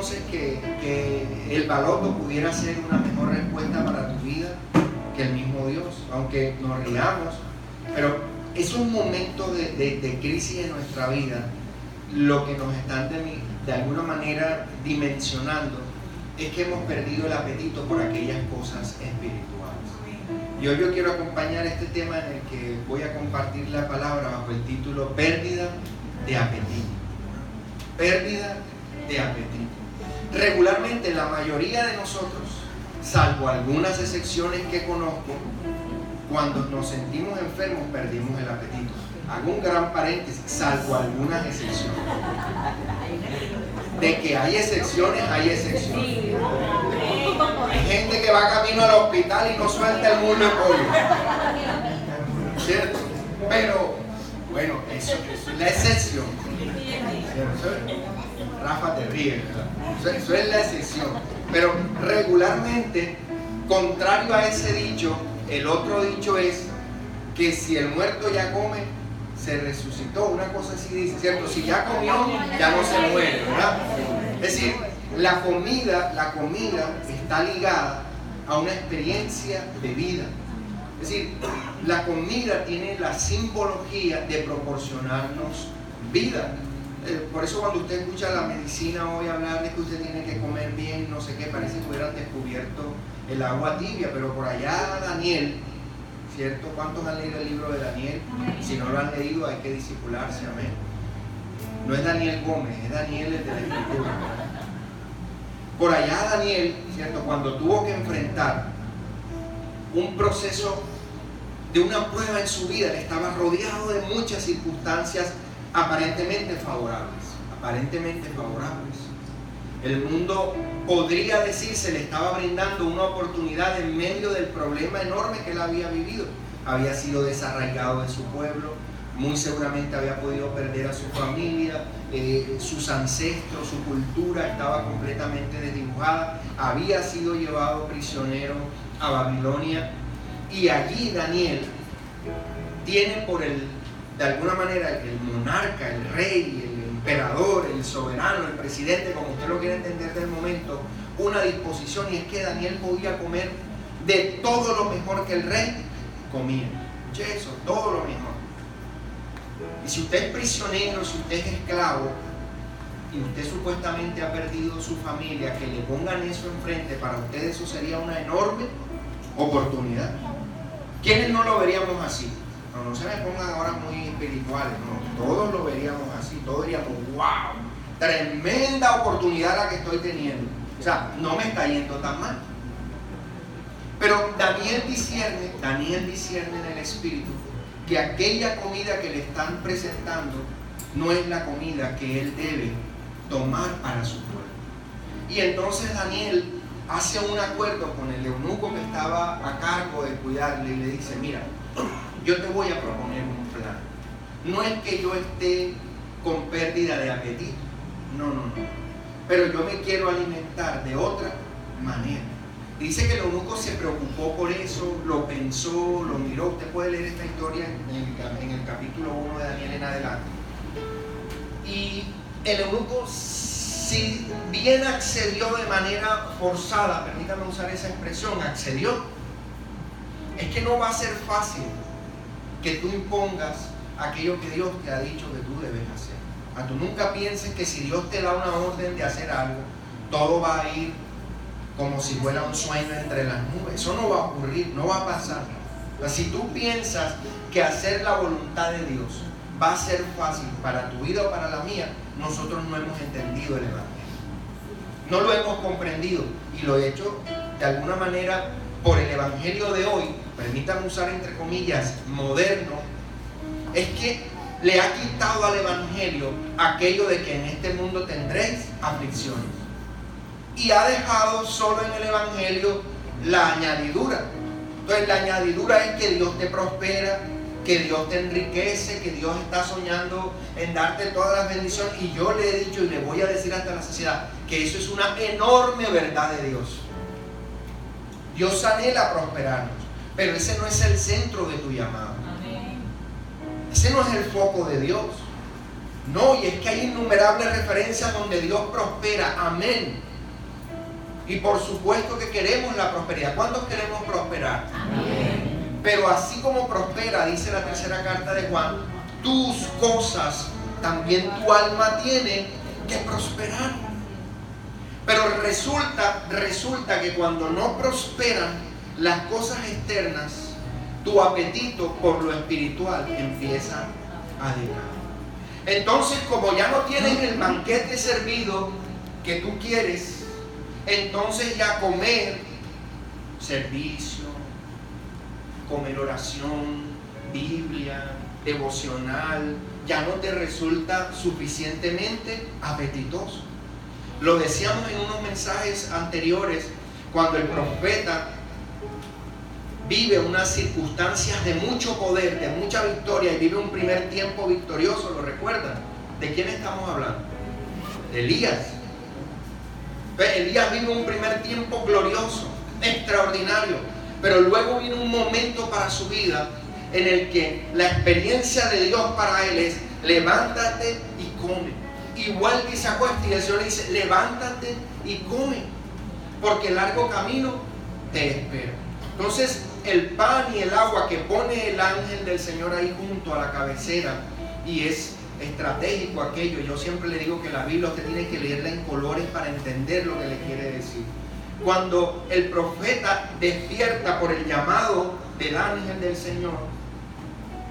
entonces que el baloto pudiera ser una mejor respuesta para tu vida que el mismo Dios? Aunque nos riamos, pero esos momentos de crisis en nuestra vida, lo que nos están de alguna manera dimensionando es que hemos perdido el apetito por aquellas cosas espirituales. Y hoy yo quiero acompañar este tema en el que voy a compartir la palabra bajo el título pérdida de apetito. Pérdida de apetito. Regularmente la mayoría de nosotros, salvo algunas excepciones que conozco, cuando nos sentimos enfermos perdimos el apetito. Hago un gran paréntesis, salvo algunas excepciones. De que hay excepciones, hay excepciones. Hay gente que va camino al hospital y no suelta el muslo de pollo, ¿cierto? Pero, bueno, eso es la excepción. Rafa te ríe, ¿verdad? Eso es la excepción. Pero regularmente, contrario a ese dicho, el otro dicho es que si el muerto ya come, se resucitó. Una cosa así dice, ¿cierto? Si ya comió, ya no se muere, ¿verdad? Es decir, la comida está ligada a una experiencia de vida. Es decir, la comida tiene la simbología de proporcionarnos vida. Por eso cuando usted escucha a la medicina hoy hablar de que usted tiene que comer bien, no sé qué, parece que hubieran descubierto el agua tibia, pero por allá Daniel, ¿cierto? ¿Cuántos han leído el libro de Daniel? Si no lo han leído hay que discipularse, amén. No es Daniel Gómez, es Daniel el de la Escritura. Por allá Daniel, ¿cierto? Cuando tuvo que enfrentar un proceso de una prueba en su vida, él estaba rodeado de muchas circunstancias aparentemente favorables. El mundo, podría decir, se le estaba brindando una oportunidad en medio del problema enorme que él había vivido. Había sido desarraigado de su pueblo, muy seguramente había podido perder a su familia, sus ancestros, su cultura estaba completamente desdibujada, había sido llevado prisionero a Babilonia, y allí Daniel tiene de alguna manera el monarca, el rey, el emperador, el soberano, el presidente, como usted lo quiera entender del momento, una disposición, y es que Daniel podía comer de todo lo mejor que el rey comía. Eso, todo lo mejor. Y si usted es prisionero, si usted es esclavo, y usted supuestamente ha perdido su familia, que le pongan eso enfrente, para usted eso sería una enorme oportunidad. ¿Quiénes no lo veríamos así? No se me pongan ahora muy espirituales, no, todos lo veríamos así, todos diríamos, wow, tremenda oportunidad la que estoy teniendo. O sea, no me está yendo tan mal. Pero Daniel discierne en el espíritu que aquella comida que le están presentando no es la comida que él debe tomar para su pueblo. Y entonces Daniel hace un acuerdo con el eunuco que estaba a cargo de cuidarle y le dice, mira, yo te voy a proponer un plan. No es que yo esté con pérdida de apetito, no, pero yo me quiero alimentar de otra manera. Dice que el eunuco se preocupó por eso, lo pensó, lo miró. Usted puede leer esta historia en el capítulo 1 de Daniel en adelante. Y el eunuco, si bien accedió de manera forzada, permítame usar esa expresión, accedió, es que no va a ser fácil que tú impongas aquello que Dios te ha dicho que tú debes hacer. Tú nunca pienses que si Dios te da una orden de hacer algo, todo va a ir como si fuera un sueño entre las nubes. Eso no va a ocurrir, no va a pasar. Si tú piensas que hacer la voluntad de Dios va a ser fácil para tu vida o para la mía, nosotros no hemos entendido el Evangelio. No lo hemos comprendido y lo he hecho de alguna manera por el Evangelio de hoy, permítanme usar entre comillas, moderno, es que le ha quitado al Evangelio aquello de que en este mundo tendréis aflicciones. Y ha dejado solo en el Evangelio la añadidura. Entonces la añadidura es que Dios te prospera, que Dios te enriquece, que Dios está soñando en darte todas las bendiciones. Y yo le he dicho y le voy a decir hasta la saciedad que eso es una enorme verdad de Dios. Dios anhela prosperarnos, pero ese no es el centro de tu llamado. Ese no es el foco de Dios. No, y es que hay innumerables referencias donde Dios prospera. Amén. Y por supuesto que queremos la prosperidad. ¿Cuántos queremos prosperar? Amén. Pero así como prospera, dice la tercera carta de Juan, tus cosas, también tu alma tiene que prosperar. Pero resulta que cuando no prosperan las cosas externas, tu apetito por lo espiritual empieza a decaer. Entonces, como ya no tienes el banquete servido que tú quieres, entonces ya comer servicio, comer oración, Biblia, devocional, ya no te resulta suficientemente apetitoso. Lo decíamos en unos mensajes anteriores, cuando el profeta vive unas circunstancias de mucho poder, de mucha victoria, y vive un primer tiempo victorioso, ¿lo recuerdan? ¿De quién estamos hablando? De Elías. Elías vive un primer tiempo glorioso, extraordinario, pero luego viene un momento para su vida en el que la experiencia de Dios para él es: levántate y come. Igual que se acuesta y el Señor le dice: levántate y come, porque el largo camino te espera. Entonces, el pan y el agua que pone el ángel del Señor ahí junto a la cabecera, y es estratégico aquello. Yo siempre le digo que la Biblia usted tiene que leerla en colores para entender lo que le quiere decir. Cuando el profeta despierta por el llamado del ángel del Señor,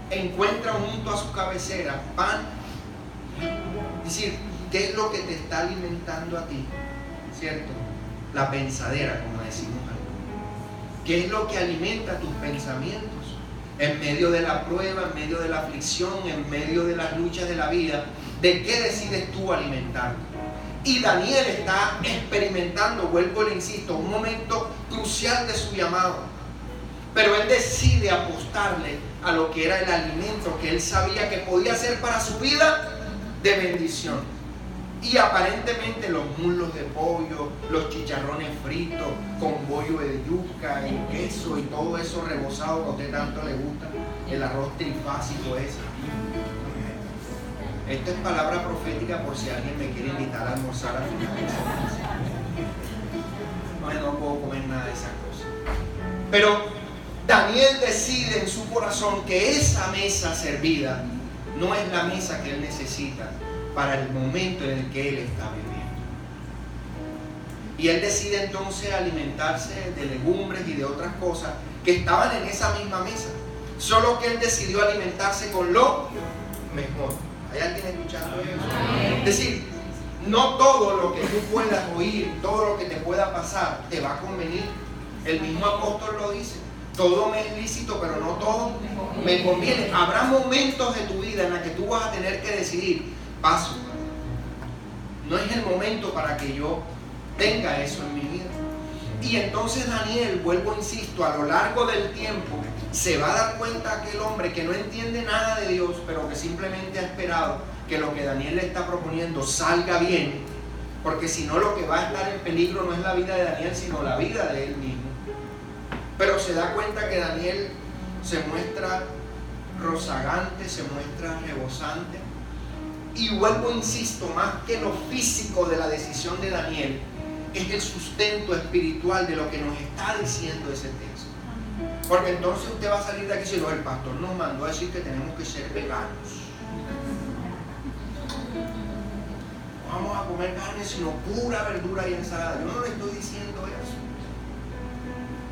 encuentra junto a su cabecera pan. Es decir, ¿qué es lo que te está alimentando a ti? ¿Cierto? La pensadera, como decimos algunos. ¿Qué es lo que alimenta tus pensamientos? En medio de la prueba, en medio de la aflicción, en medio de las luchas de la vida, ¿de qué decides tú alimentarte? Y Daniel está experimentando, vuelvo y le insisto, un momento crucial de su llamado. Pero él decide apostarle a lo que era el alimento que él sabía que podía ser para su vida de bendición. Y aparentemente los muslos de pollo, los chicharrones fritos con bollo de yuca y queso y todo eso rebozado que a usted tanto le gusta, el arroz trifásico ese. Esto es palabra profética por si alguien me quiere invitar a almorzar al final de semana. No puedo comer nada de esas cosas. Pero Daniel decide en su corazón que esa mesa servida no es la mesa que él necesita para el momento en el que él está viviendo. Y él decide entonces alimentarse de legumbres y de otras cosas que estaban en esa misma mesa. Solo que él decidió alimentarse con lo mejor. ¿Hay alguien escuchando eso? Es decir, no todo lo que tú puedas oír, todo lo que te pueda pasar, te va a convenir. El mismo apóstol lo dice: todo me es lícito, pero no todo me conviene. Habrá momentos de tu vida en los que tú vas a tener que decidir: paso, no es el momento para que yo tenga eso en mi vida. Y entonces Daniel, vuelvo, insisto, a lo largo del tiempo se va a dar cuenta aquel hombre que no entiende nada de Dios, pero que simplemente ha esperado que lo que Daniel le está proponiendo salga bien, porque si no, lo que va a estar en peligro no es la vida de Daniel, sino la vida de él mismo. Pero se da cuenta que Daniel se muestra rozagante, se muestra rebosante. Y vuelvo, insisto, más que lo físico de la decisión de Daniel, es el sustento espiritual de lo que nos está diciendo ese texto. Porque entonces usted va a salir de aquí diciendo: el pastor nos mandó a decir que tenemos que ser veganos. No vamos a comer carne, sino pura verdura y ensalada. Yo no le estoy diciendo eso.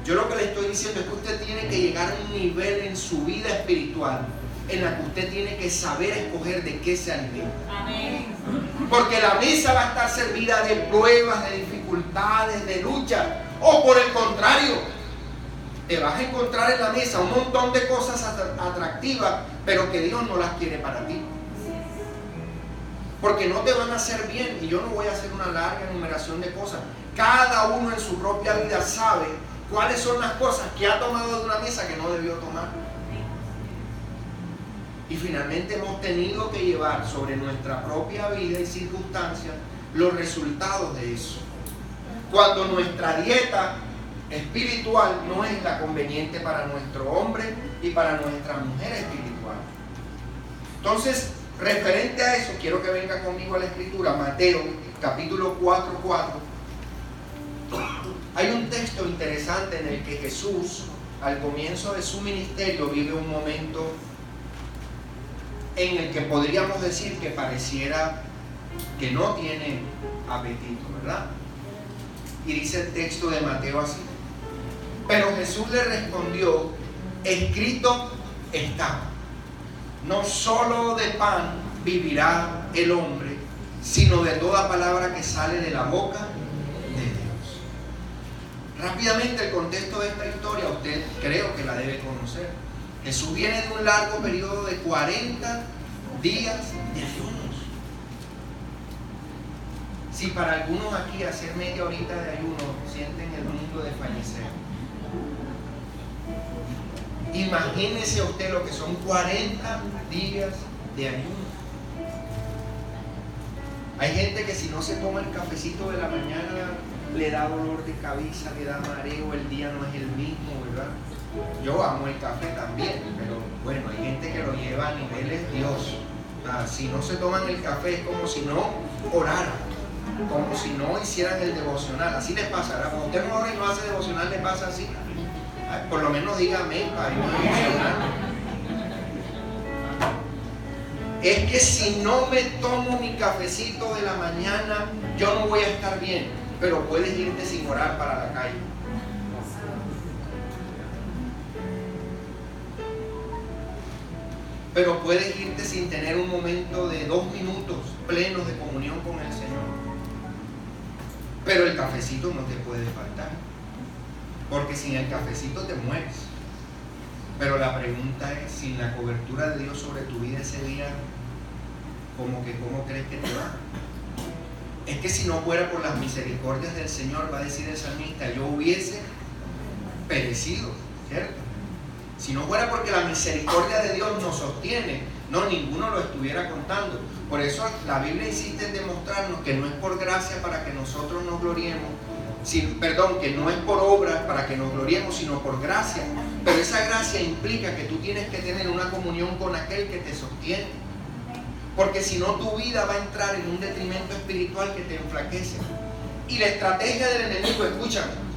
Yo lo que le estoy diciendo es que usted tiene que llegar a un nivel en su vida espiritual en la que usted tiene que saber escoger de qué se alimenta. Amén. Porque la mesa va a estar servida de pruebas, de dificultades, de lucha. O por el contrario, te vas a encontrar en la mesa un montón de cosas atractivas, pero que Dios no las quiere para ti. Porque no te van a hacer bien. Y yo no voy a hacer una larga enumeración de cosas. Cada uno en su propia vida sabe cuáles son las cosas que ha tomado de una mesa que no debió tomar. Y finalmente hemos tenido que llevar sobre nuestra propia vida y circunstancias los resultados de eso. Cuando nuestra dieta espiritual no es la conveniente para nuestro hombre y para nuestra mujer espiritual. Entonces, Referente a eso, quiero que venga conmigo a la escritura, Mateo, capítulo 4:4. Hay un texto interesante en el que Jesús, al comienzo de su ministerio, vive un momento en el que podríamos decir que pareciera que no tiene apetito, ¿verdad? Y dice el texto de Mateo así: pero Jesús le respondió, escrito está, no solo de pan vivirá el hombre, sino de toda palabra que sale de la boca de Dios. Rápidamente, el contexto de esta historia usted creo que la debe conocer. Jesús viene de un largo periodo de 40 días de ayunos. Si para algunos aquí hacer media horita de ayuno sienten el mundo de fallecer, imagínese usted lo que son 40 días de ayuno. Hay gente que si no se toma el cafecito de la mañana le da dolor de cabeza, le da mareo, el día no es el mismo, ¿verdad? Yo amo el café también, pero bueno, hay gente que lo lleva a niveles Dios. Si no se toman el café es como si no oraran, como si no hicieran el devocional. Así les pasará. Cuando usted no ora y no hace devocional, le pasa así. Ay, por lo menos diga amén para irnos devocional. Es que si no me tomo mi cafecito de la mañana, yo no voy a estar bien. Pero puedes irte sin orar para la calle. Pero puedes irte sin tener un momento de 2 minutos plenos de comunión con el Señor. Pero el cafecito no te puede faltar, porque sin el cafecito te mueres. Pero la pregunta es, sin la cobertura de Dios sobre tu vida ese día, ¿cómo crees que te va? Es que si no fuera por las misericordias del Señor, va a decir el salmista, yo hubiese perecido, ¿cierto? Si no fuera porque la misericordia de Dios nos sostiene, no, ninguno lo estuviera contando. Por eso la Biblia insiste en demostrarnos que no es por gracia para que nosotros nos gloriemos, que no es por obras para que nos gloriemos, sino por gracia. Pero esa gracia implica que tú tienes que tener una comunión con aquel que te sostiene. Porque si no, tu vida va a entrar en un detrimento espiritual que te enflaquece. Y la estrategia del enemigo, escúchame,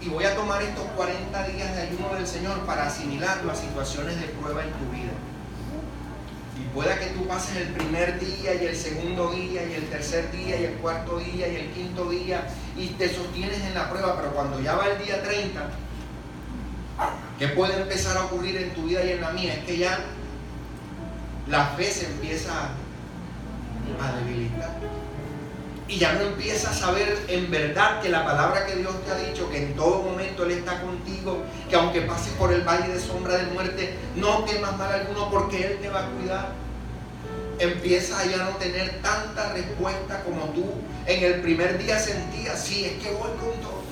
y voy a tomar estos 40 días de ayuno del Señor para asimilar las situaciones de prueba en tu vida. Y pueda que tú pases el primer día y el segundo día y el tercer día y el cuarto día y el quinto día y te sostienes en la prueba, pero cuando ya va el día 30, ¿qué puede empezar a ocurrir en tu vida y en la mía? Es que ya la fe se empieza a debilitar. Y ya no empiezas a saber en verdad que la palabra que Dios te ha dicho, que en todo momento Él está contigo, que aunque pases por el valle de sombra de muerte, no temas mal alguno porque Él te va a cuidar. Empiezas a ya no tener tanta respuesta como tú en el primer día sentías, sí, es que voy con todo.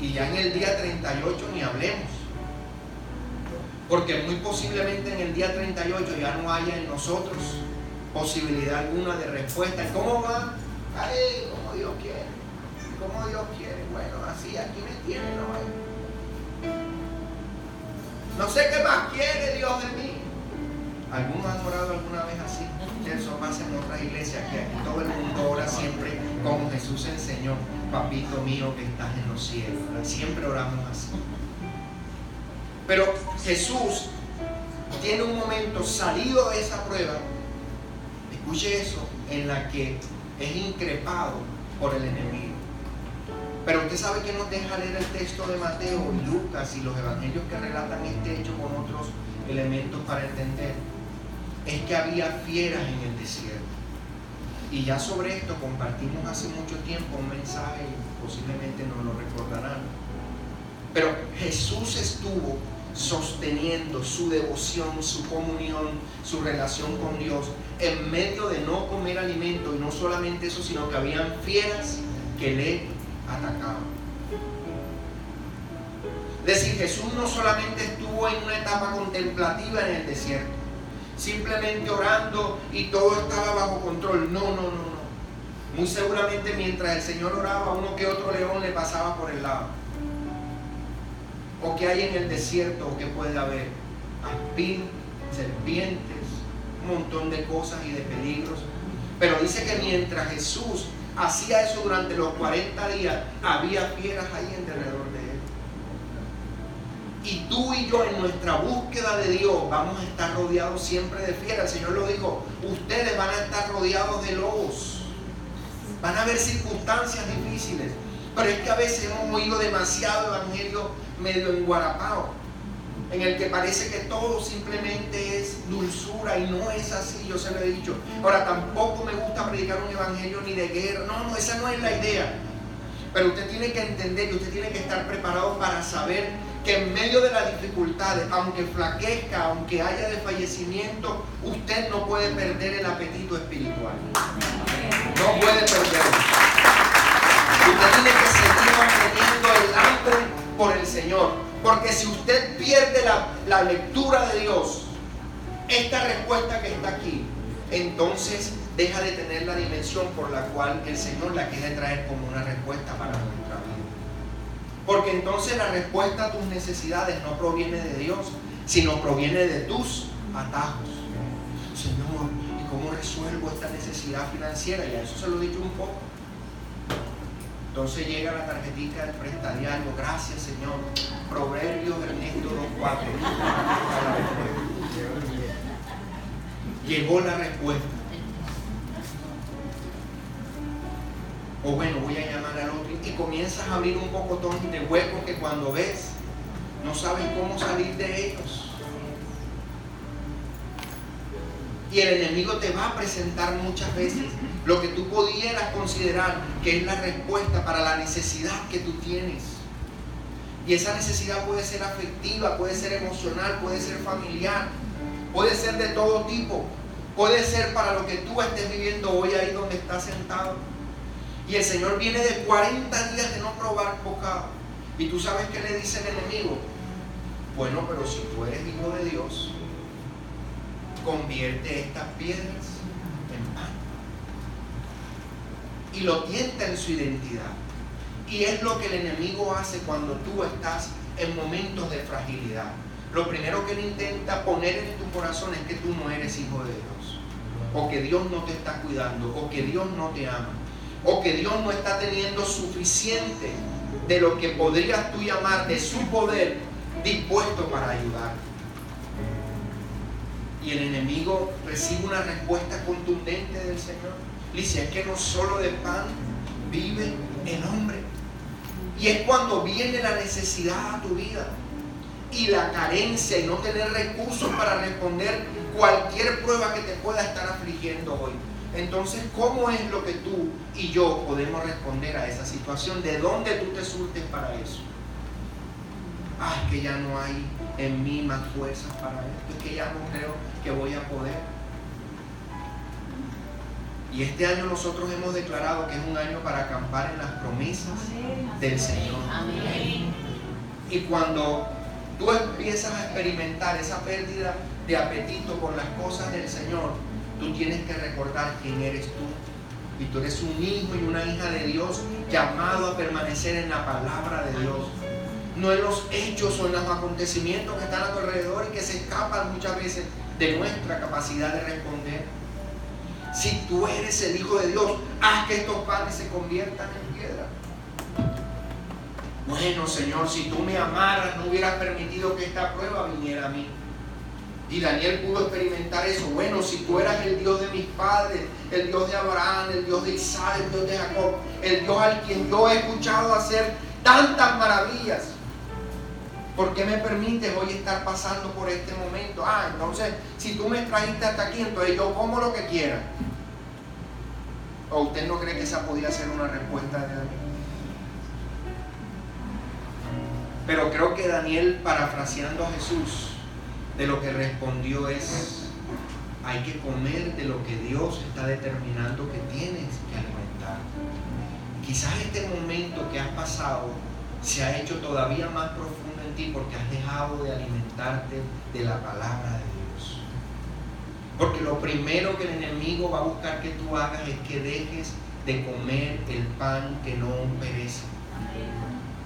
Y ya en el día 38 ni hablemos. Porque muy posiblemente en el día 38 ya no haya en nosotros posibilidad alguna de respuesta. ¿Cómo va? Ay, como Dios quiere. Como Dios quiere. Bueno, así aquí me tiene, no sé qué más quiere Dios de mí. ¿Algunos han orado alguna vez así? Eso pasa en otras iglesias, que aquí todo el mundo ora siempre como Jesús enseñó: papito mío que estás en los cielos. Siempre oramos así. Pero Jesús tiene un momento salido de esa prueba, escuche eso, en la que es increpado por el enemigo. Pero usted sabe que nos deja leer el texto de Mateo y Lucas y los evangelios que relatan este hecho con otros elementos para entender. Es que había fieras en el desierto. Y ya sobre esto compartimos hace mucho tiempo un mensaje y posiblemente no lo recordarán. Pero Jesús estuvo sosteniendo su devoción, su comunión, su relación con Dios en medio de no comer alimento. Y no solamente eso, sino que habían fieras que le atacaban. Es decir, Jesús no solamente estuvo en una etapa contemplativa en el desierto, simplemente orando y todo estaba bajo control. No. Muy seguramente mientras el Señor oraba, uno que otro león le pasaba por el lado. ¿O qué hay en el desierto? ¿O qué puede haber? Aspín, serpientes, un montón de cosas y de peligros. Pero dice que mientras Jesús hacía eso durante los 40 días, había fieras ahí alrededor de él. Y tú y yo en nuestra búsqueda de Dios vamos a estar rodeados siempre de fieras. El Señor lo dijo, ustedes van a estar rodeados de lobos. Van a haber circunstancias difíciles. Pero es que a veces hemos oído demasiado evangelio medio enguarapado, en el que parece que todo simplemente es dulzura, y no es así, yo se lo he dicho. Ahora, tampoco me gusta predicar un evangelio ni de guerra, no, esa no es la idea. Pero usted tiene que entender y usted tiene que estar preparado para saber que en medio de las dificultades, aunque flaquezca, aunque haya desfallecimiento, usted no puede perder el apetito espiritual. No puede perderlo. Usted tiene que seguir manteniendo el hambre por el Señor. Porque si usted pierde la lectura de Dios, esta respuesta que está aquí, entonces deja de tener la dimensión por la cual el Señor la quiere traer como una respuesta para nuestra vida. Porque entonces la respuesta a tus necesidades no proviene de Dios, sino proviene de tus atajos. Señor, ¿y cómo resuelvo esta necesidad financiera? Y a eso se lo he dicho un poco. Entonces llega la tarjetita del prestadiario, gracias Señor, Proverbios Ernesto 2:4. Llegó la respuesta. O bueno, voy a llamar al otro, y comienzas a abrir un pocotón de huecos que cuando ves no sabes cómo salir de ellos. Y el enemigo te va a presentar muchas veces lo que tú pudieras considerar que es la respuesta para la necesidad que tú tienes. Y esa necesidad puede ser afectiva, puede ser emocional, puede ser familiar, puede ser de todo tipo, puede ser para lo que tú estés viviendo hoy ahí donde estás sentado. Y el Señor viene de 40 días de no probar bocado. Y tú sabes qué le dice el enemigo. Bueno, pero si tú eres hijo de Dios, convierte estas piedras en pan. Y lo tienta en su identidad. Y es lo que el enemigo hace cuando tú estás en momentos de fragilidad. Lo primero que él intenta poner en tu corazón es que tú no eres hijo de Dios, o que Dios no te está cuidando, o que Dios no te ama, o que Dios no está teniendo suficiente de lo que podrías tú llamar de su poder dispuesto para ayudar. Y el enemigo recibe una respuesta contundente del Señor. Dice, es que no solo de pan vive el hombre. Y es cuando viene la necesidad a tu vida y la carencia y no tener recursos para responder cualquier prueba que te pueda estar afligiendo hoy. Entonces, ¿cómo es lo que tú y yo podemos responder a esa situación? ¿De dónde tú te surtes para eso? Es que ya no hay en mí más fuerzas para esto, es que ya no creo que voy a poder. Y este año nosotros hemos declarado que es un año para acampar en las promesas del Señor. Amén. Y cuando tú empiezas a experimentar esa pérdida de apetito por las cosas del Señor, tú tienes que recordar quién eres tú. Y tú eres un hijo y una hija de Dios llamado a permanecer en la palabra de Dios. No en los hechos o en los acontecimientos que están a tu alrededor y que se escapan muchas veces de nuestra capacidad de responder. Si tú eres el Hijo de Dios, haz que estos panes se conviertan en piedra. Bueno, Señor, si tú me amaras, no hubieras permitido que esta prueba viniera a mí. Y Daniel pudo experimentar eso. Bueno, si tú eras el Dios de mis padres, el Dios de Abraham, el Dios de Isaac, el Dios de Jacob, el Dios al quien yo he escuchado hacer tantas maravillas, ¿por qué me permites hoy estar pasando por este momento? Entonces, si tú me trajiste hasta aquí, entonces yo como lo que quiera. ¿O usted no cree que esa podía ser una respuesta de Daniel? Pero creo que Daniel, parafraseando a Jesús, de lo que respondió es: hay que comer de lo que Dios está determinando que tienes que alimentar. Quizás este momento que has pasado se ha hecho todavía más profundo en ti porque has dejado de alimentarte de la palabra de Dios. Porque lo primero que el enemigo va a buscar que tú hagas es que dejes de comer el pan que no perece.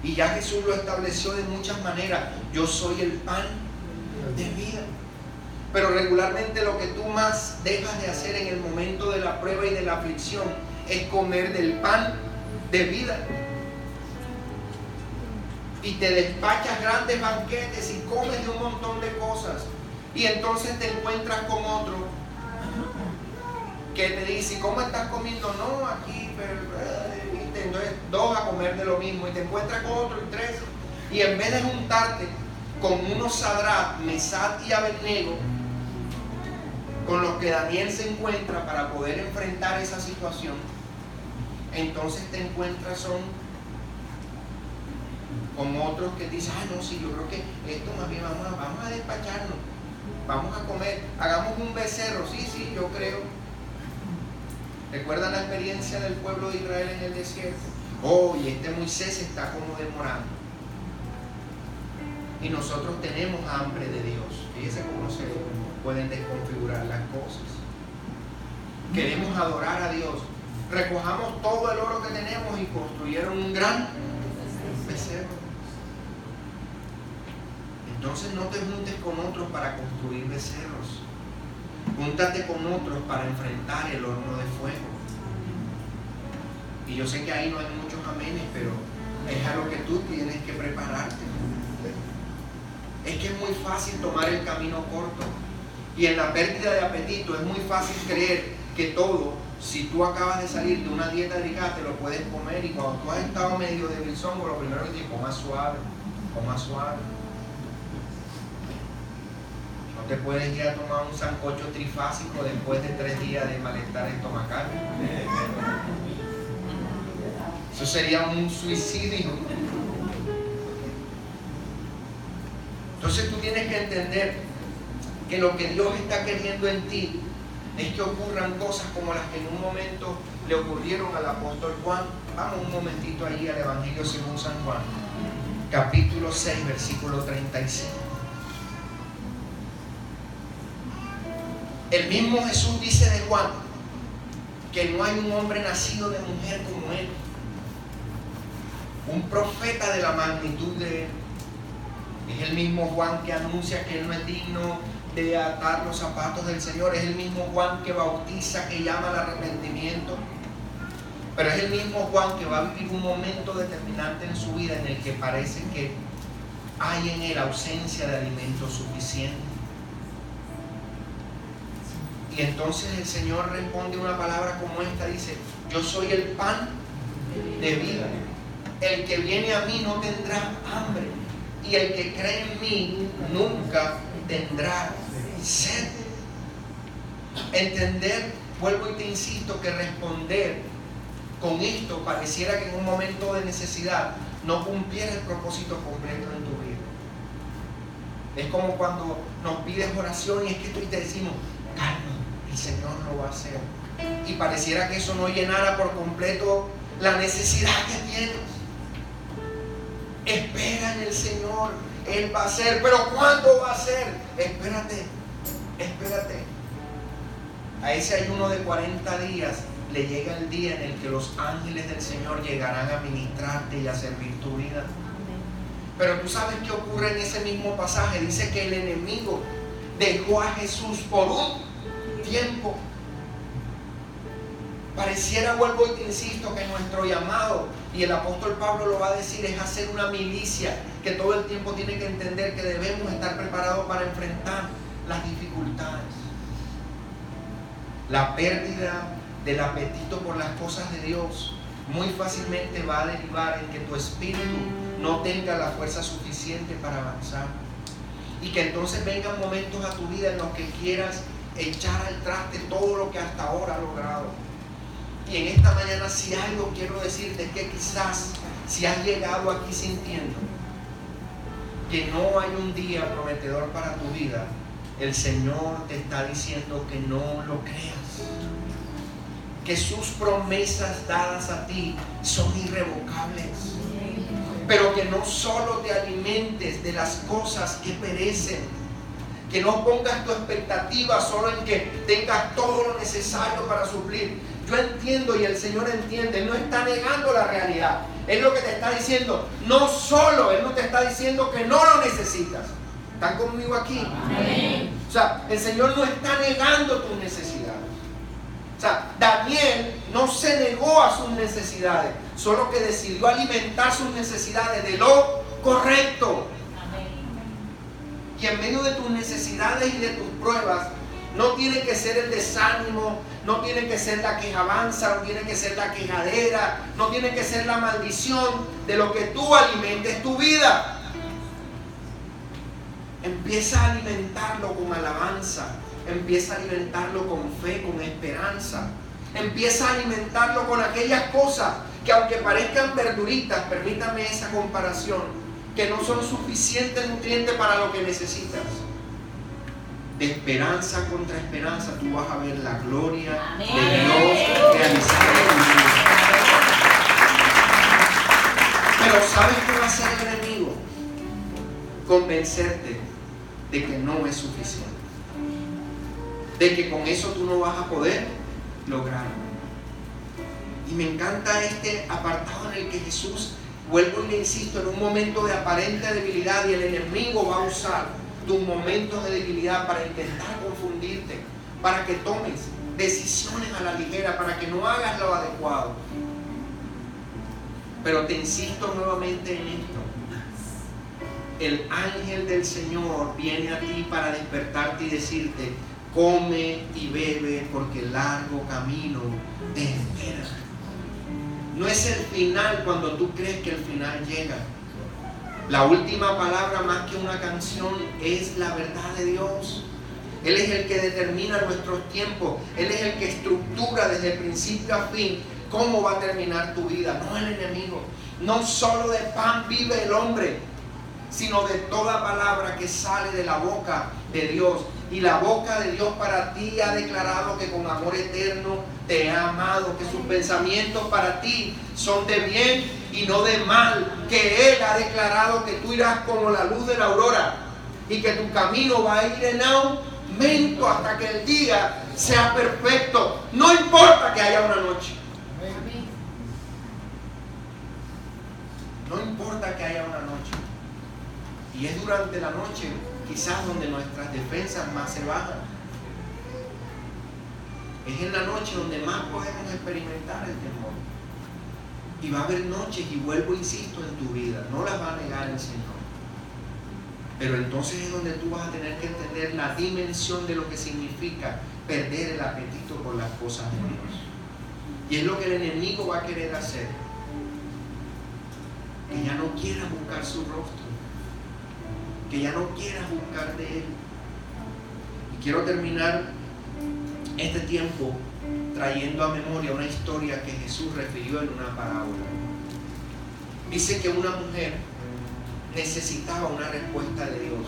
Y ya Jesús lo estableció de muchas maneras. Yo soy el pan de vida. Pero regularmente lo que tú más dejas de hacer en el momento de la prueba y de la aflicción es comer del pan de vida. Y te despachas grandes banquetes y comes de un montón de cosas. Y entonces te encuentras con otro que te dice, ¿y cómo estás comiendo? No, aquí, entonces dos a comer de lo mismo. Y te encuentras con otro y tres. Y en vez de juntarte con unos Sadrach, Mesach y Abednego, con los que Daniel se encuentra para poder enfrentar esa situación, entonces te encuentras con otros que dicen, no, sí, yo creo que esto más bien vamos a despacharnos, vamos a comer, hagamos un becerro, sí, yo creo. ¿Recuerdan la experiencia del pueblo de Israel en el desierto? Y este Moisés está como demorando. Y nosotros tenemos hambre de Dios. Fíjense cómo se pueden desconfigurar las cosas. Queremos adorar a Dios. Recojamos todo el oro que tenemos y construyeron un gran becerro. Entonces no te juntes con otros para construir becerros. Júntate con otros para enfrentar el horno de fuego. Y yo sé que ahí no hay muchos amenes, pero es a lo que tú tienes que prepararte. Es que es muy fácil tomar el camino corto. Y en la pérdida de apetito es muy fácil creer que todo, si tú acabas de salir de una dieta dedicada, te lo puedes comer. Y cuando tú has estado medio de bilzongo, lo primero que te digo, coma suave. No te puedes ir a tomar un sancocho trifásico después de 3 días de malestar estomacal. Eso sería un suicidio. Entonces tú tienes que entender que lo que Dios está queriendo en ti es que ocurran cosas como las que en un momento le ocurrieron al apóstol Juan. Vamos un momentito allí al Evangelio según San Juan, capítulo 6, versículo 35. El mismo Jesús dice de Juan que no hay un hombre nacido de mujer como él, un profeta de la magnitud de él. Es el mismo Juan que anuncia que él no es digno de atar los zapatos del Señor. Es el mismo Juan que bautiza, que llama al arrepentimiento. Pero es el mismo Juan que va a vivir un momento determinante en su vida en el que parece que hay en él ausencia de alimento suficiente. Y entonces el Señor responde una palabra como esta, dice, yo soy el pan de vida. El que viene a mí no tendrá hambre. Y el que cree en mí nunca tendrá sed. Entender, vuelvo y te insisto, que responder con esto pareciera que en un momento de necesidad no cumpliera el propósito completo en tu vida. Es como cuando nos pides oración y es que tú y te decimos, calma, el Señor lo va a hacer. Y pareciera que eso no llenara por completo la necesidad que tienes. Espera en el Señor, Él va a hacer. ¿Pero cuándo va a hacer? Espérate. A ese ayuno de 40 días le llega el día en el que los ángeles del Señor llegarán a ministrarte y a servir tu vida. Pero tú sabes qué ocurre en ese mismo pasaje. Dice que el enemigo dejó a Jesús por un tiempo. Pareciera, vuelvo y te insisto, que nuestro llamado, y el apóstol Pablo lo va a decir, es hacer una milicia que todo el tiempo tiene que entender que debemos estar preparados para enfrentar las dificultades. La pérdida del apetito por las cosas de Dios muy fácilmente va a derivar en que tu espíritu no tenga la fuerza suficiente para avanzar. Y que entonces vengan momentos a tu vida en los que quieras echar al traste todo lo que hasta ahora has logrado. Y en esta mañana, si algo quiero decirte, es que quizás si has llegado aquí sintiendo que no hay un día prometedor para tu vida, el Señor te está diciendo que no lo creas, que sus promesas dadas a ti son irrevocables, pero que no solo te alimentes de las cosas que perecen, que no pongas tu expectativa solo en que tengas todo lo necesario para suplir. Yo entiendo y el Señor entiende, Él no está negando la realidad. Él lo que te está diciendo, no solo, Él no te está diciendo que no lo necesitas. ¿Están conmigo aquí? Amén. O sea, el Señor no está negando tus necesidades. O sea, Daniel no se negó a sus necesidades, solo que decidió alimentar sus necesidades de lo correcto. Y en medio de tus necesidades y de tus pruebas, no tiene que ser el desánimo, no tiene que ser la quejabanza, no tiene que ser la quejadera, no tiene que ser la maldición de lo que tú alimentes tu vida. Empieza a alimentarlo con alabanza, empieza a alimentarlo con fe, con esperanza. Empieza a alimentarlo con aquellas cosas que, aunque parezcan verduritas, permítame esa comparación, que no son suficientes nutrientes para lo que necesitas. De esperanza contra esperanza, tú vas a ver la gloria de Dios realizada en tu vida. Pero ¿sabes qué va a hacer el enemigo? Convencerte de que no es suficiente, de que con eso tú no vas a poder lograrlo. Y me encanta este apartado en el que Jesús, vuelvo y le insisto, en un momento de aparente debilidad, y el enemigo va a usar tus momentos de debilidad para intentar confundirte, para que tomes decisiones a la ligera, para que no hagas lo adecuado. Pero te insisto nuevamente en esto: el ángel del Señor viene a ti para despertarte y decirte: come y bebe, porque el largo camino te espera. No es el final cuando tú crees que el final llega. La última palabra, más que una canción, es la verdad de Dios. Él es el que determina nuestros tiempos. Él es el que estructura desde el principio a fin cómo va a terminar tu vida, no el enemigo. No solo de pan vive el hombre, sino de toda palabra que sale de la boca de Dios. Y la boca de Dios para ti ha declarado que con amor eterno te ha amado, que sus pensamientos para ti son de bien y no de mal, que Él ha declarado que tú irás como la luz de la aurora y que tu camino va a ir en aumento hasta que el día sea perfecto. No importa que haya una noche. No importa que haya una noche. Y es durante la noche quizás donde nuestras defensas más se bajan. Es en la noche donde más podemos experimentar el temor. Y va a haber noches, y vuelvo e insisto, en tu vida, no las va a negar el Señor. Pero entonces es donde tú vas a tener que entender la dimensión de lo que significa perder el apetito por las cosas de Dios. Y es lo que el enemigo va a querer hacer: que ya no quieras buscar su rostro, que ya no quieras buscar de Él. Y quiero terminar este tiempo trayendo a memoria una historia que Jesús refirió en una parábola. Dice que una mujer necesitaba una respuesta de Dios.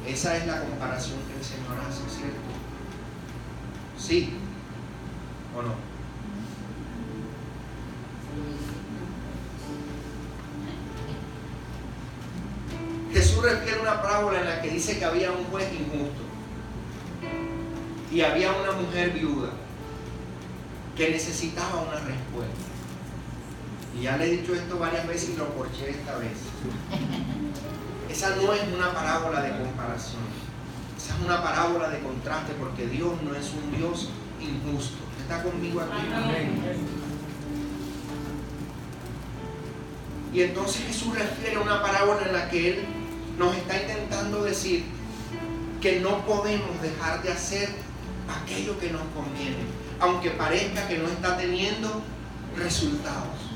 Esa es la comparación que el Señor hace, ¿cierto? ¿Sí o no? Jesús refiere una parábola en la que dice que había un juez injusto y había una mujer viuda que necesitaba una respuesta. Y ya le he dicho esto varias veces y lo corché esta vez. Esa no es una parábola de comparación, esa es una parábola de contraste, porque Dios no es un Dios injusto. ¿Está conmigo aquí? Amén. Y entonces Jesús refiere a una parábola en la que Él nos está intentando decir que no podemos dejar de hacer aquello que nos conviene, aunque parezca que no está teniendo resultados.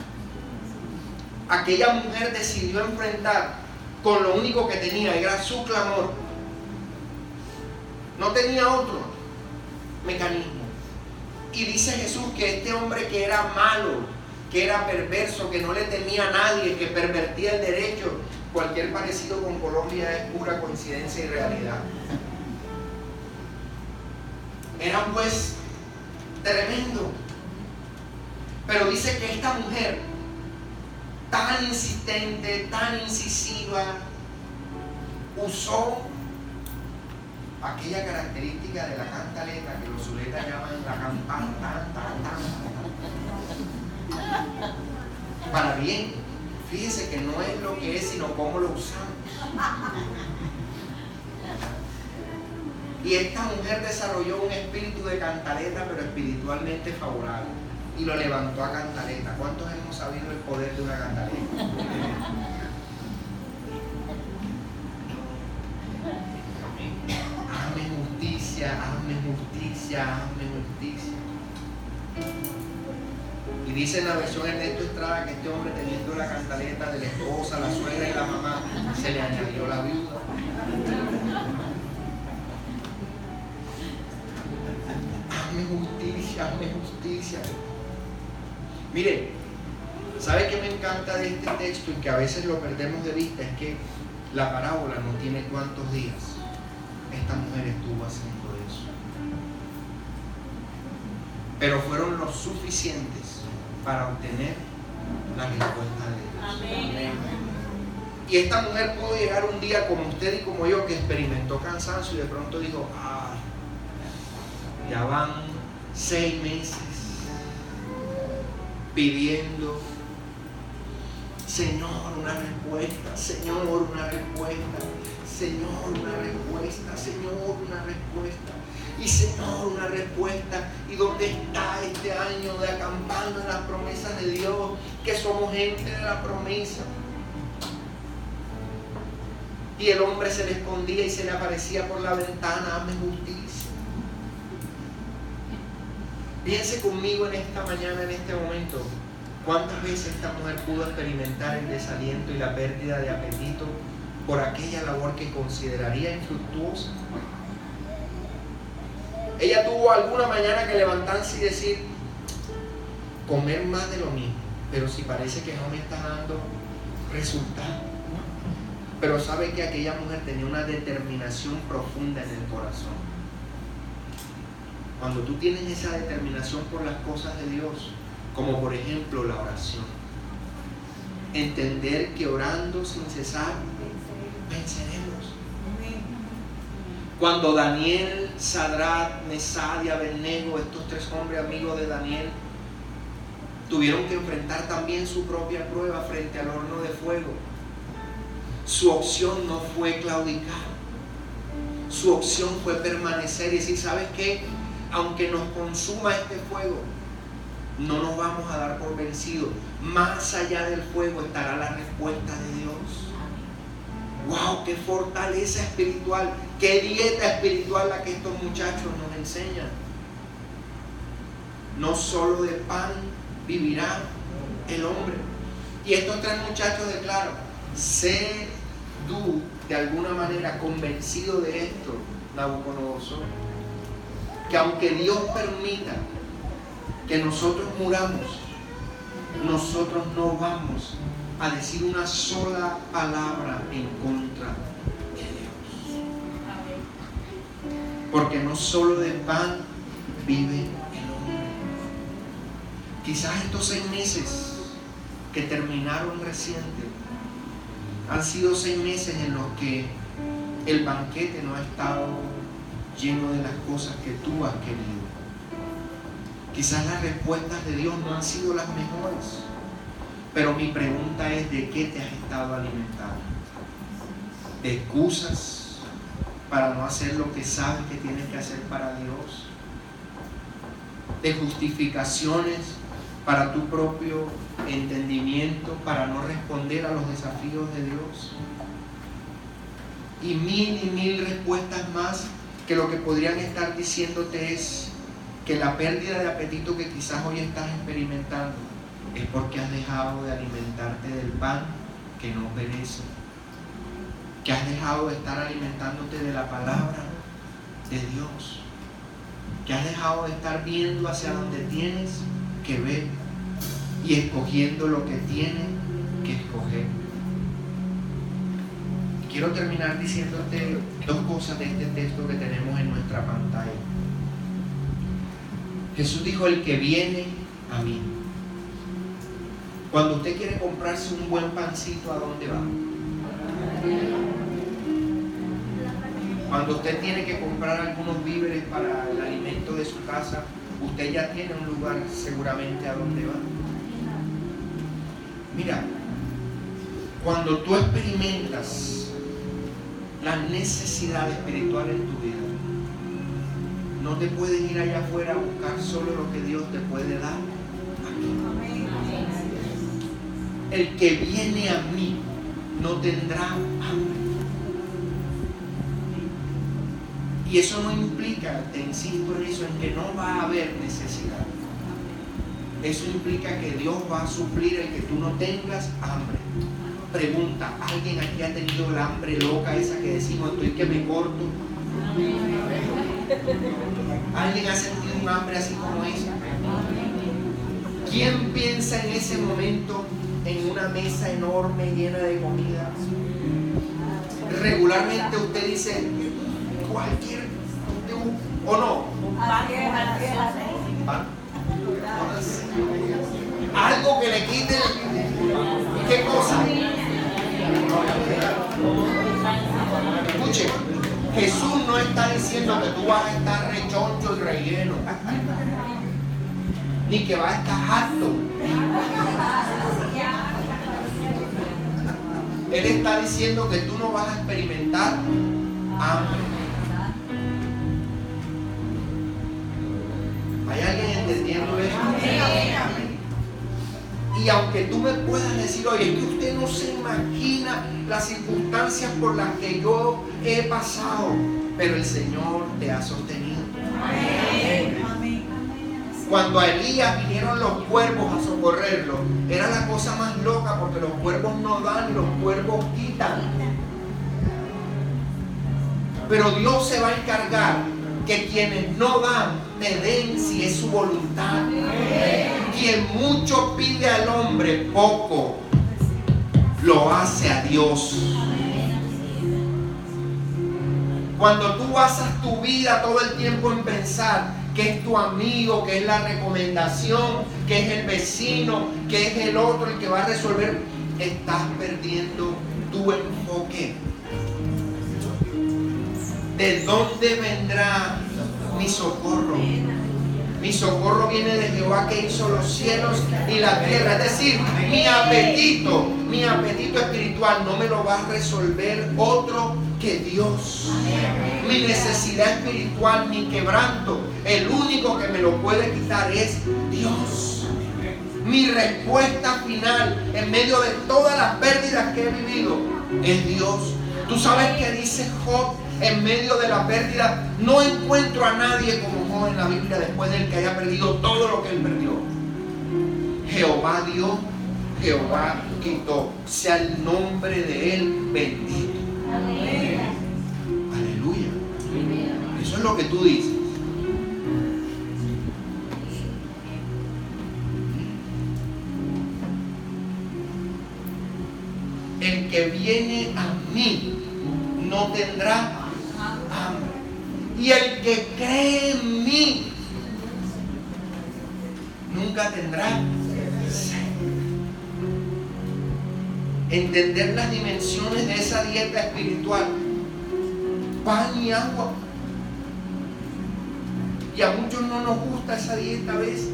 Aquella mujer decidió enfrentar con lo único que tenía, era su clamor. No tenía otro mecanismo. Y dice Jesús que este hombre, que era malo, que era perverso, que no le temía a nadie, que pervertía el derecho, cualquier parecido con Colombia es pura coincidencia y realidad. Era un juez tremendo. Pero dice que esta mujer, tan insistente, tan incisiva, usó aquella característica de la cantaleta que los zuletas llaman la campana, para bien. Fíjense que no es lo que es, sino cómo lo usamos. Y esta mujer desarrolló un espíritu de cantaleta, pero espiritualmente favorable. Y lo levantó a cantaleta. ¿Cuántos hemos sabido el poder de una cantaleta? Hazme justicia, hazme justicia, hazme justicia. Y dice en la versión Ernesto Estrada que este hombre, teniendo la cantaleta de la esposa, la suegra y la mamá, se le añadió la viuda. Hazme justicia, hazme justicia. Mire, ¿sabe qué me encanta de este texto y que a veces lo perdemos de vista? Es que la parábola no tiene cuántos días esta mujer estuvo haciendo eso. Pero fueron los suficientes para obtener la respuesta de Dios. Amén. Y esta mujer pudo llegar un día como usted y como yo, que experimentó cansancio y de pronto dijo, ya van 6 meses pidiendo, Señor, una respuesta, Señor, una respuesta, Señor, una respuesta, Señor, una respuesta. Y Señor, una respuesta. ¿Y dónde está este año de acampando en las promesas de Dios? Que somos gente de la promesa. Y el hombre se le escondía y se le aparecía por la ventana, hazme justicia. Piense conmigo en esta mañana, en este momento, ¿cuántas veces esta mujer pudo experimentar el desaliento y la pérdida de apetito por aquella labor que consideraría infructuosa? Ella tuvo alguna mañana que levantarse y decir, comer más de lo mismo, pero si parece que no me está dando resultado. Pero sabe que aquella mujer tenía una determinación profunda en el corazón. Cuando tú tienes esa determinación por las cosas de Dios, como por ejemplo la oración, entender que orando sin cesar venceremos. Cuando Daniel, Sadrach, Mesach y Abednego, estos 3 hombres amigos de Daniel, tuvieron que enfrentar también su propia prueba frente al horno de fuego, su opción no fue claudicar, su opción fue permanecer y decir, ¿sabes qué? Aunque nos consuma este fuego, no nos vamos a dar por vencidos. Más allá del fuego estará la respuesta de Dios. ¡Wow! ¡Qué fortaleza espiritual! ¡Qué dieta espiritual la que estos muchachos nos enseñan! No solo de pan vivirá el hombre. Y estos 3 muchachos declaran, sé tú de alguna manera convencido de esto, Nabucodonosor, que aunque Dios permita que nosotros muramos, nosotros no vamos a decir una sola palabra en contra de Dios. Porque no solo de pan vive el hombre. Quizás estos 6 meses que terminaron reciente han sido 6 meses en los que el banquete no ha estado lleno de las cosas que tú has querido. Quizás las respuestas de Dios no han sido las mejores, pero mi pregunta es, ¿de qué te has estado alimentando? ¿De excusas para no hacer lo que sabes que tienes que hacer para Dios? ¿De justificaciones para tu propio entendimiento, para no responder a los desafíos de Dios? Y mil respuestas más que lo que podrían estar diciéndote es que la pérdida de apetito que quizás hoy estás experimentando es porque has dejado de alimentarte del pan que no perece, que has dejado de estar alimentándote de la palabra de Dios, que has dejado de estar viendo hacia donde tienes que ver y escogiendo lo que tienes que escoger. Quiero terminar diciéndote 2 cosas de este texto que tenemos en nuestra pantalla. Jesús dijo, el que viene a mí. Cuando usted quiere comprarse un buen pancito, ¿a dónde va? Cuando usted tiene que comprar algunos víveres para el alimento de su casa, usted ya tiene un lugar seguramente a dónde va. Mira, cuando tú experimentas la necesidad espiritual en tu vida, no te puedes ir allá afuera a buscar solo lo que Dios te puede dar aquí. El que viene a mí no tendrá hambre. Y eso no implica, te insisto en eso, en que no va a haber necesidad. Eso implica que Dios va a suplir el que tú no tengas hambre. Pregunta, ¿alguien aquí ha tenido la hambre loca esa que decimos, estoy que me corto? ¿Alguien ha sentido un hambre así como esa? ¿Quién piensa en ese momento en una mesa enorme llena de comida? Regularmente usted dice cualquier, ¿o no? Algo que le quite, ¿qué cosa? Escuche, Jesús no está diciendo que tú vas a estar rechoncho y relleno, ni que vas a estar harto. Él está diciendo que tú no vas a experimentar hambre. ¿Hay alguien entendiendo eso? Y aunque tú me puedas decir, oye, es que usted no se imagina las circunstancias por las que yo he pasado, pero el Señor te ha sostenido. Cuando a Elías vinieron los cuervos a socorrerlo, era la cosa más loca, porque los cuervos no dan, los cuervos quitan. Pero Dios se va a encargar que quienes no dan, te den si es su voluntad. Quien mucho pide al hombre, poco lo hace a Dios. Cuando tú basas tu vida todo el tiempo en pensar que es tu amigo, que es la recomendación, que es el vecino, que es el otro el que va a resolver, estás perdiendo tu enfoque. ¿De dónde vendrá mi socorro? Mi socorro viene de Jehová, que hizo los cielos y la tierra. Es decir, mi apetito espiritual no me lo va a resolver otro que Dios. Mi necesidad espiritual, mi quebranto, el único que me lo puede quitar es Dios. Mi respuesta final en medio de todas las pérdidas que he vivido es Dios. ¿Tú sabes qué dice Job en medio de la pérdida? No encuentro a nadie como Job en la Biblia después del que haya perdido todo lo que él perdió. Jehová dio, Jehová quitó. Sea el nombre de él bendito. Amén. Aleluya. Eso es lo que tú dices. El que viene a mí no tendrá hambre. Y el que cree en mí nunca tendrá sed. Entender las dimensiones de esa dieta espiritual. Pan y agua. Y a muchos no nos gusta esa dieta a veces,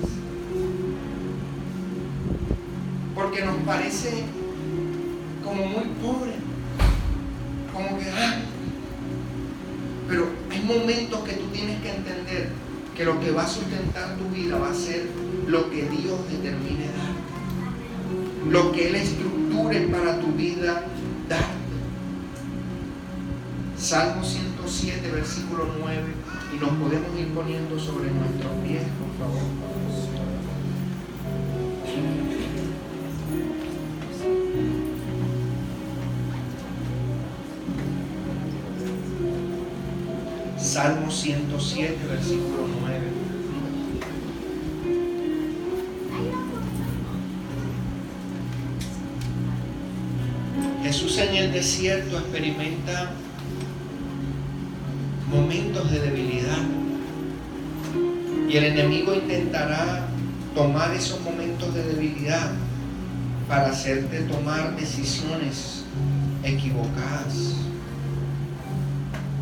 porque nos parece como muy pobre, como que pero hay momentos que tú tienes que entender que lo que va a sustentar tu vida va a ser lo que Dios determine dar, lo que Él estructure para tu vida dar. Salmo 107, versículo 9, y nos podemos ir poniendo sobre nuestros pies, por favor. Salmo 107, versículo 9. Jesús en el desierto experimenta momentos de debilidad, y el enemigo intentará tomar esos momentos de debilidad para hacerte tomar decisiones equivocadas.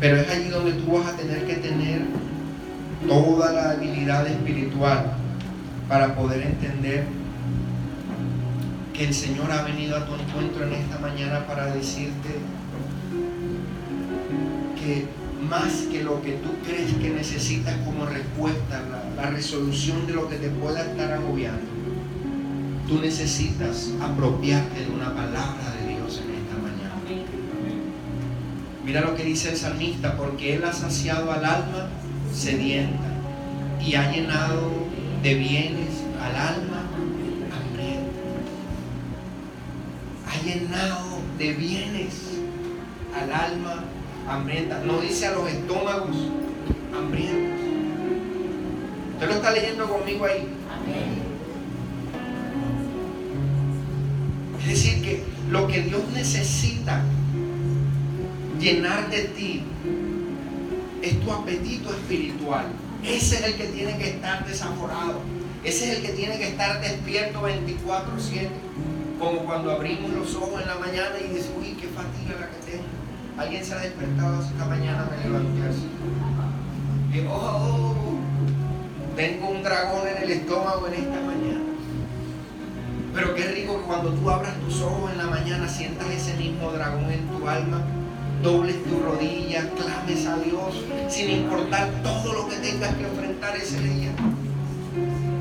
Pero es allí donde tú vas a tener que tener toda la habilidad espiritual para poder entender que el Señor ha venido a tu encuentro en esta mañana para decirte que más que lo que tú crees que necesitas como respuesta, la resolución de lo que te pueda estar agobiando. Tú necesitas apropiarte de una palabra de Dios en esta mañana. Mira lo que dice el salmista: porque Él ha saciado al alma sedienta y ha llenado de bienes al alma hambrienta. Ha llenado de bienes al alma hambrienta. No dice a los estómagos hambrientos. ¿Usted lo está leyendo conmigo ahí? Amén. Es decir, que lo que Dios necesita llenar de ti es tu apetito espiritual. Ese es el que tiene que estar desaforado. Ese es el que tiene que estar despierto 24/7. Como cuando abrimos los ojos en la mañana y dices: uy, qué fatiga la que tengo. Alguien se ha despertado esta mañana, me levanté así. Y tengo un dragón en el estómago en esta mañana. Pero qué rico que cuando tú abras tus ojos en la mañana sientas ese mismo dragón en tu alma, dobles tus rodillas, clames a Dios, sin importar todo lo que tengas que enfrentar ese día.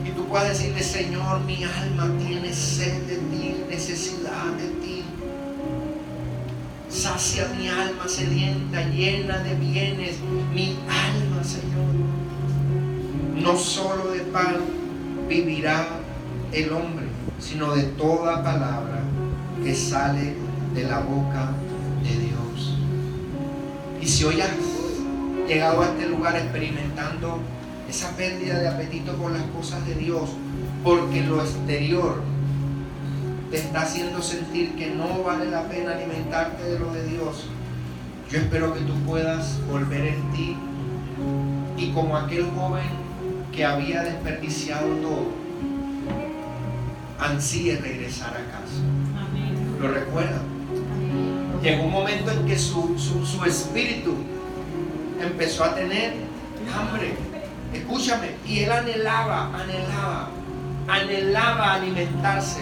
Y tú puedas decirle: Señor, mi alma tiene sed de ti, necesidad de ti. Sacia mi alma sedienta, llena de bienes, mi alma, Señor. No solo de pan vivirá el hombre, sino de toda palabra que sale de la boca de Dios. Y si hoy has llegado a este lugar experimentando esa pérdida de apetito por las cosas de Dios, porque lo exterior te está haciendo sentir que no vale la pena alimentarte de lo de Dios, yo espero que tú puedas volver en ti y, como aquel joven que había desperdiciado todo, ansíe regresar a casa. Amén. ¿Lo recuerdan? Amén. Llegó un momento en que su espíritu empezó a tener hambre. Escúchame, y él anhelaba alimentarse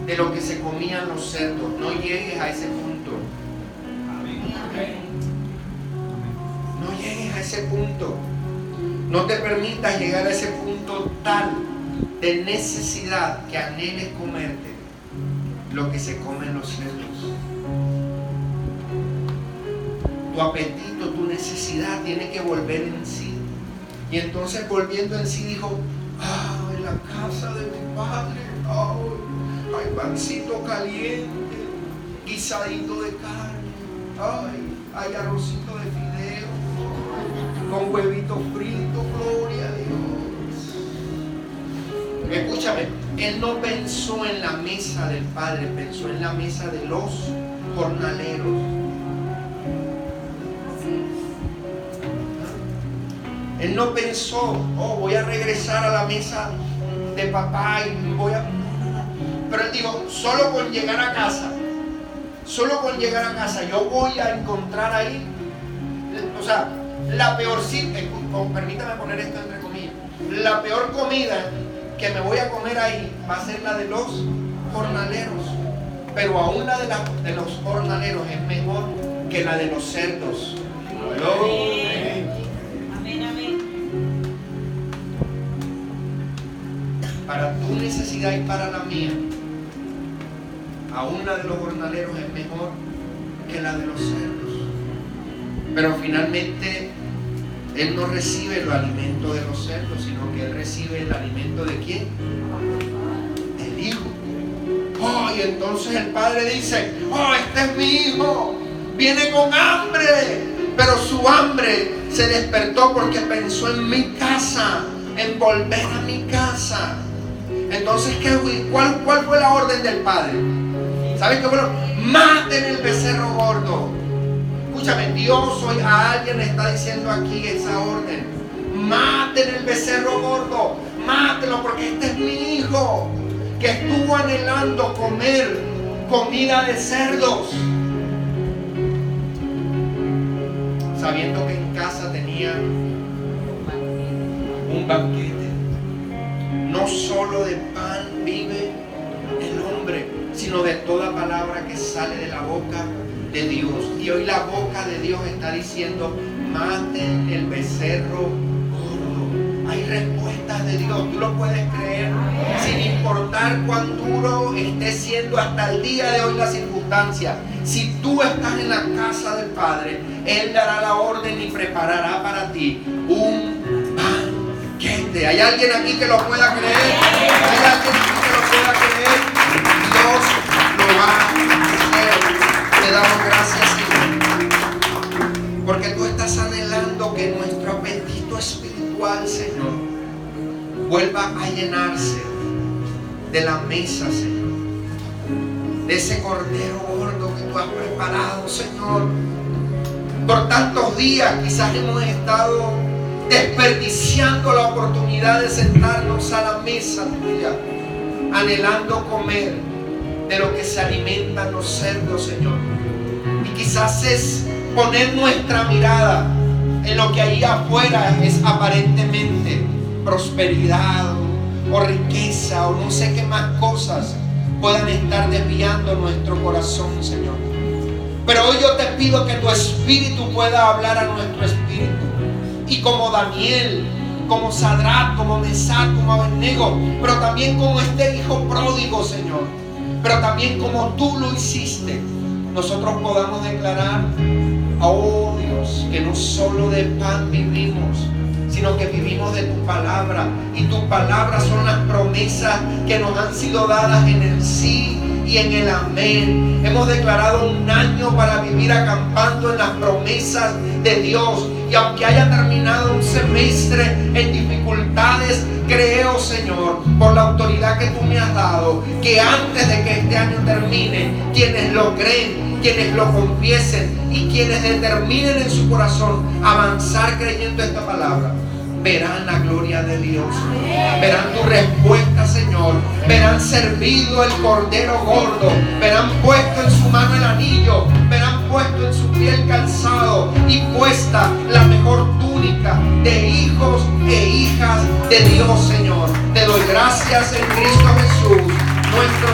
de lo que se comían los cerdos. No llegues a ese punto. Amén. No llegues a ese punto. No te permitas llegar a ese punto tal de necesidad que anheles comerte lo que se comen los cerdos. Tu apetito, tu necesidad tiene que volver en sí. Y entonces, volviendo en sí, dijo: en la casa de mi padre hay pancito caliente, guisadito de carne, hay arrocito de fideo con huevito frito. Gloria a Dios. Escúchame, él no pensó en la mesa del Padre, pensó en la mesa de los jornaleros. Él no pensó: voy a regresar a la mesa de papá y voy a... Pero él dijo: solo con llegar a casa yo voy a encontrar ahí, o sea, la peor, permítame poner esto entre comillas, la peor comida que me voy a comer ahí va a ser la de los jornaleros. Pero aún la de los jornaleros es mejor que la de los cerdos. Amén. Amén, amén. Para tu necesidad y para la mía, aún la de los jornaleros es mejor que la de los cerdos. Pero finalmente él no recibe el alimento de los cerdos, sino que él recibe el alimento de ¿quién? Del hijo. Y entonces el padre dice: este es mi hijo, viene con hambre. Pero su hambre se despertó porque pensó en mi casa, en volver a mi casa. Entonces, ¿cuál fue la orden del padre? ¿Sabes qué? Bueno, maten el becerro gordo. Escúchame, Dios hoy a alguien le está diciendo aquí esa orden: maten el becerro gordo, mátelo, porque este es mi hijo que estuvo anhelando comer comida de cerdos, sabiendo que en casa tenía un banquete. No solo de pan vive el hombre, sino de toda palabra que sale de la boca de Dios. Y hoy la boca de Dios está diciendo: maten el becerro gordo. Hay respuestas de Dios, tú lo puedes creer, sin importar cuán duro esté siendo hasta el día de hoy la circunstancia. Si tú estás en la casa del Padre, Él dará la orden y preparará para ti un banquete. ¿Hay alguien aquí que lo pueda creer? ¿Hay alguien aquí que lo pueda creer? Dios lo va a hacer. Te damos gracias, Señor, porque tú estás anhelando que nuestro apetito espiritual, Señor, vuelva a llenarse de la mesa, Señor, de ese cordero gordo que tú has preparado, Señor. Por tantos días quizás hemos estado desperdiciando la oportunidad de sentarnos a la mesa tuya, anhelando comer de lo que se alimentan los cerdos, Señor. Y quizás es poner nuestra mirada en lo que ahí afuera es aparentemente prosperidad o riqueza o no sé qué más cosas puedan estar desviando nuestro corazón, Señor. Pero hoy yo te pido que tu espíritu pueda hablar a nuestro espíritu. Y como Daniel, como Sadrach, como Mesach, como Abednego, pero también como este hijo pródigo, Señor, pero también como tú lo hiciste, nosotros podamos declarar: oh Dios, que no solo de pan vivimos, sino que vivimos de tu palabra. Y tu palabra son las promesas que nos han sido dadas en el sí y en el amén. Hemos declarado un año para vivir acampando en las promesas de Dios. Y aunque haya terminado un semestre en dificultades, creo, Señor, por la autoridad que tú me has dado, que antes de que este año termine, quienes lo creen, quienes lo confiesen y quienes determinen en su corazón avanzar creyendo esta palabra, verán la gloria de Dios, verán tu respuesta, Señor, verán servido el cordero gordo, verán puesto en su mano el anillo, verán puesto en su pie el calzado y puesta la mejor túnica de hijos e hijas de Dios, Señor. Te doy gracias en Cristo Jesús, nuestro